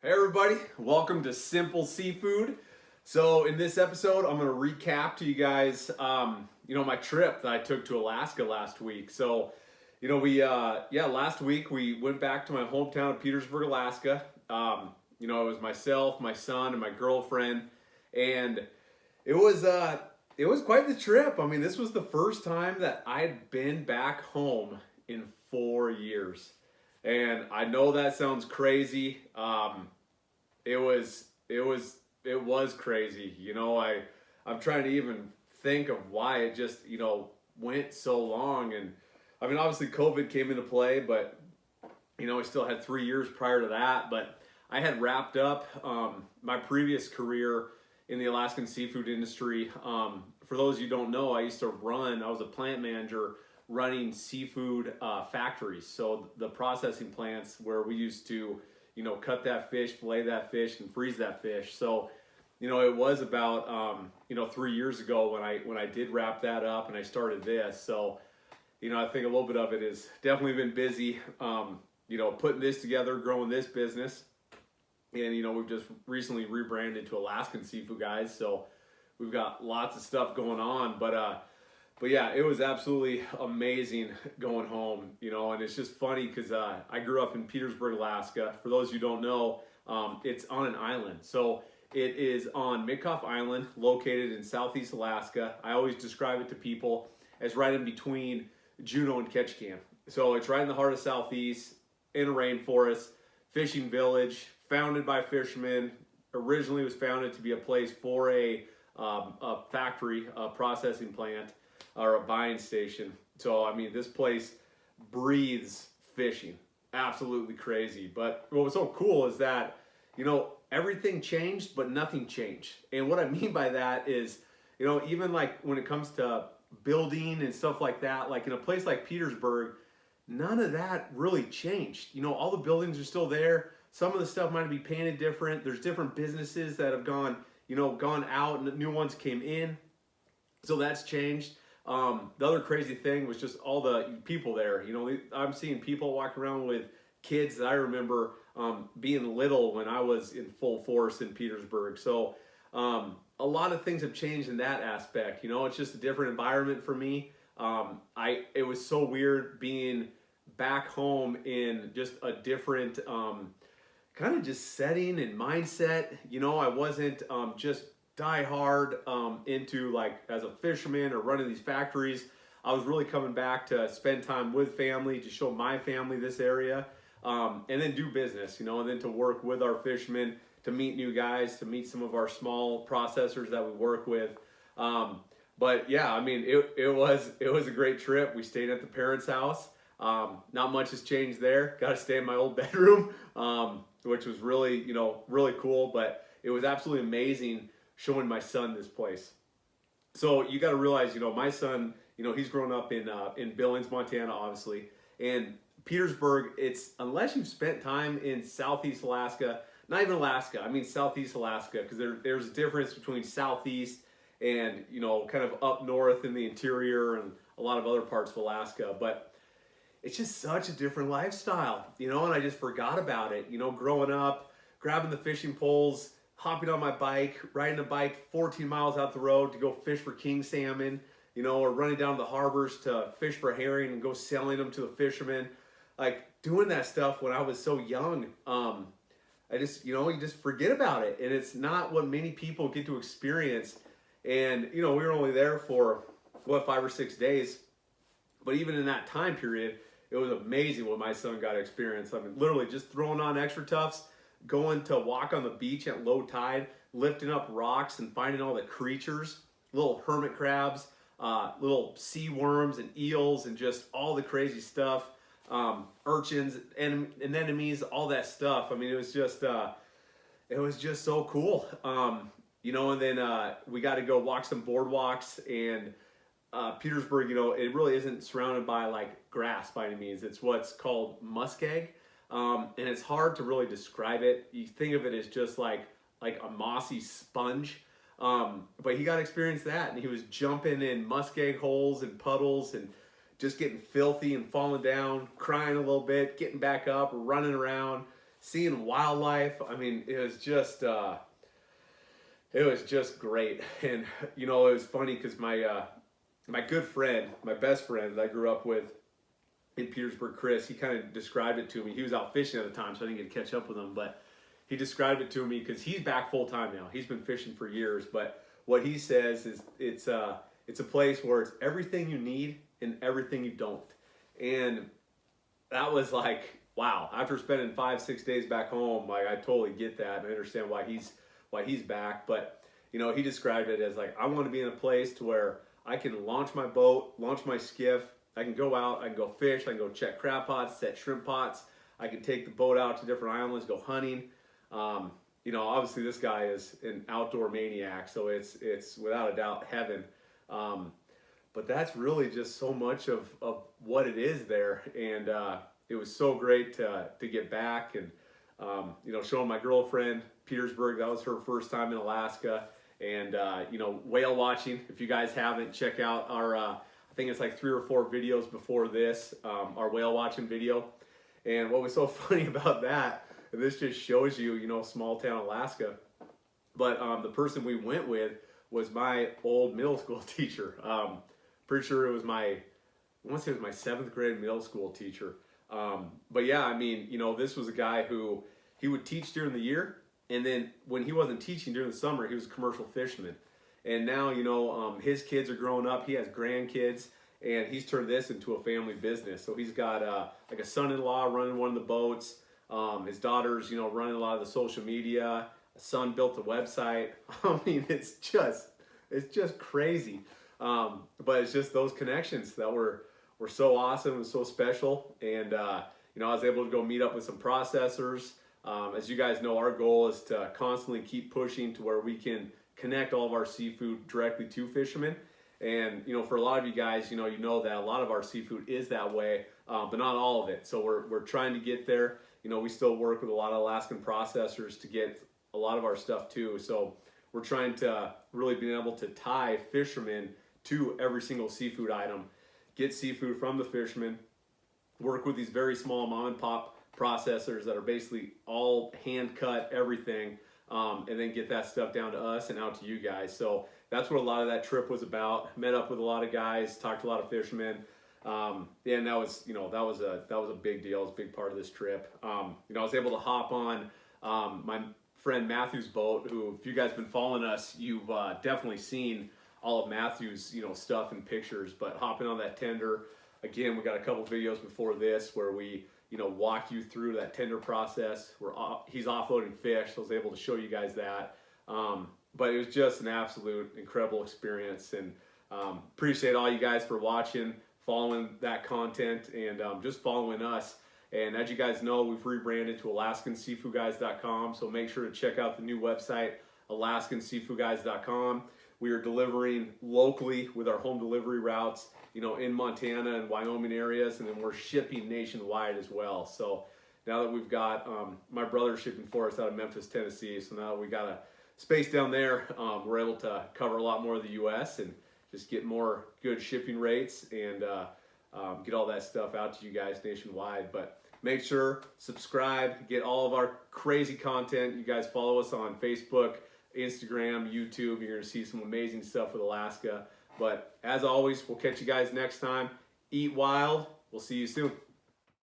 Hey everybody, welcome to Simple Seafood. So in this episode, I'm going to recap to you guys, my trip that I took to Alaska last week. So, last week we went back to my hometown of Petersburg, Alaska. It was myself, my son, and my girlfriend, and it was quite the trip. I mean, this was the first time that I'd been back home in 4 years. And I know that sounds crazy. It was crazy. I'm trying to even think of why it just, went so long. And I mean, obviously COVID came into play, but, I still had 3 years prior to that. But I had wrapped up my previous career in the Alaskan seafood industry. For those of you who don't know, I was a plant manager running seafood factories. So the processing plants where we used to, cut that fish, fillet that fish, and freeze that fish. So, it was about, 3 years ago when I did wrap that up and I started this. So, I think a little bit of it has definitely been busy, putting this together, growing this business. And, we've just recently rebranded to Alaskan Seafood Guys. So we've got lots of stuff going on, but yeah, it was absolutely amazing going home, and it's just funny because I grew up in Petersburg, Alaska. For those who don't know, it's on an island. So it is on Mitkof Island, located in southeast Alaska. I always describe it to people as right in between Juneau and Ketchikan. So it's right in the heart of southeast, in a rainforest, fishing village, founded by fishermen. Originally was founded to be a place for a factory, a processing plant, or a buying station. So, I mean, this place breathes fishing. Absolutely crazy. But what was so cool is that, everything changed, but nothing changed. And what I mean by that is, even like when it comes to building and stuff like that, like in a place like Petersburg, none of that really changed. All the buildings are still there. Some of the stuff might be painted different. There's different businesses that have gone out and new ones came in. So that's changed. The other crazy thing was just all the people there. I'm seeing people walking around with kids that I remember being little when I was in full force in Petersburg. So a lot of things have changed in that aspect. It's just a different environment for me. It was so weird being back home in just a different kind of just setting and mindset. I wasn't just die hard into like as a fisherman or running these factories. I was really coming back to spend time with family, to show my family this area, and then do business, and then to work with our fishermen, to meet new guys, to meet some of our small processors that we work with. But yeah, I mean, it was a great trip. We stayed at the parents' house. Not much has changed there. Got to stay in my old bedroom, which was really, really cool. But it was absolutely amazing showing my son this place. So you got to realize, my son, he's grown up in Billings, Montana, obviously, and Petersburg. It's, unless you've spent time in Southeast Alaska, not even Alaska, I mean Southeast Alaska, because there's a difference between Southeast and kind of up north in the interior and a lot of other parts of Alaska. But it's just such a different lifestyle, and I just forgot about it. Growing up, grabbing the fishing poles, hopping on my bike, riding a bike 14 miles out the road to go fish for king salmon, or running down to the harbors to fish for herring and go selling them to the fishermen. Like doing that stuff when I was so young, I just, you just forget about it. And it's not what many people get to experience. And, we were only there for, 5 or 6 days. But even in that time period, it was amazing what my son got to experience. I mean, literally just throwing on extra tufts, going to walk on the beach at low tide, lifting up rocks and finding all the creatures, little hermit crabs, little sea worms and eels, and just all the crazy stuff, urchins and anemones, all that stuff. I mean, it was just so cool. And then we got to go walk some boardwalks, and Petersburg, it really isn't surrounded by like grass by any means. It's what's called muskeg. And it's hard to really describe it. You think of it as just like a mossy sponge. But he got to experience that, and he was jumping in muskeg holes and puddles and just getting filthy and falling down, crying a little bit, getting back up, running around, seeing wildlife. I mean, it was just great. And you know, it was funny because my good friend, my best friend that I grew up with in Petersburg, Chris, he kind of described it to me. He was out fishing at the time, so I didn't get to catch up with him, but he described it to me because he's back full time now. He's been fishing for years, but what he says is it's a place where it's everything you need and everything you don't. And that was like, wow. After spending 5-6 days back home, like I totally get that and I understand why he's back. But you know, he described it as like, I want to be in a place to where I can launch my boat, launch my skiff. I can go out, I can go fish, I can go check crab pots, set shrimp pots. I can take the boat out to different islands, go hunting. You know, obviously this guy is an outdoor maniac, so it's without a doubt heaven. But that's really just so much of what it is there. And it was so great to get back and, you know, showing my girlfriend Petersburg. That was her first time in Alaska. And, you know, whale watching. If you guys haven't, check out our, I think it's like 3 or 4 videos before this, our whale watching video. And what was so funny about that, and this just shows you, you know, small town Alaska. But the person we went with was my old middle school teacher. Pretty sure it was I want to say it was my 7th grade middle school teacher. But yeah, I mean, you know, this was a guy who he would teach during the year, and then when he wasn't teaching during the summer, he was a commercial fisherman. And now, you know, his kids are growing up. He has grandkids, and he's turned this into a family business. So he's got like a son-in-law running one of the boats. His daughter's, you know, running a lot of the social media. A son built the website. I mean, it's just crazy. But it's just those connections that were so awesome and so special. And, you know, I was able to go meet up with some processors. As you guys know, our goal is to constantly keep pushing to where we can connect all of our seafood directly to fishermen. And, you know, for a lot of you guys, you know that a lot of our seafood is that way, but not all of it. So we're trying to get there. You know, we still work with a lot of Alaskan processors to get a lot of our stuff too. So we're trying to really be able to tie fishermen to every single seafood item, get seafood from the fishermen, work with these very small mom and pop processors that are basically all hand cut everything, and then get that stuff down to us and out to you guys. So that's what a lot of that trip was about. Met up with a lot of guys, talked to a lot of fishermen. And that was, you know, that was a big deal. It was a big part of this trip. You know, I was able to hop on my friend Matthew's boat, who, if you guys have been following us, you've definitely seen all of Matthew's, you know, stuff and pictures. But hopping on that tender, again, we got a couple videos before this where we, you know, walked you through that tender process. He's offloading fish, so I was able to show you guys that. But it was just an absolute incredible experience, and appreciate all you guys for watching, following that content, and just following us. And as you guys know, we've rebranded to AlaskanSeafoodGuys.com, so make sure to check out the new website, AlaskanSeafoodGuys.com. We are delivering locally with our home delivery routes, you know, in Montana and Wyoming areas, and then we're shipping nationwide as well. So now that we've got my brother shipping for us out of Memphis, Tennessee, so now that we got a space down there, we're able to cover a lot more of the U.S. and just get more good shipping rates and get all that stuff out to you guys nationwide. But make sure, subscribe, get all of our crazy content. You guys follow us on Facebook, Instagram, YouTube. You're going to see some amazing stuff with Alaska. But as always, we'll catch you guys next time. Eat wild. We'll see you soon.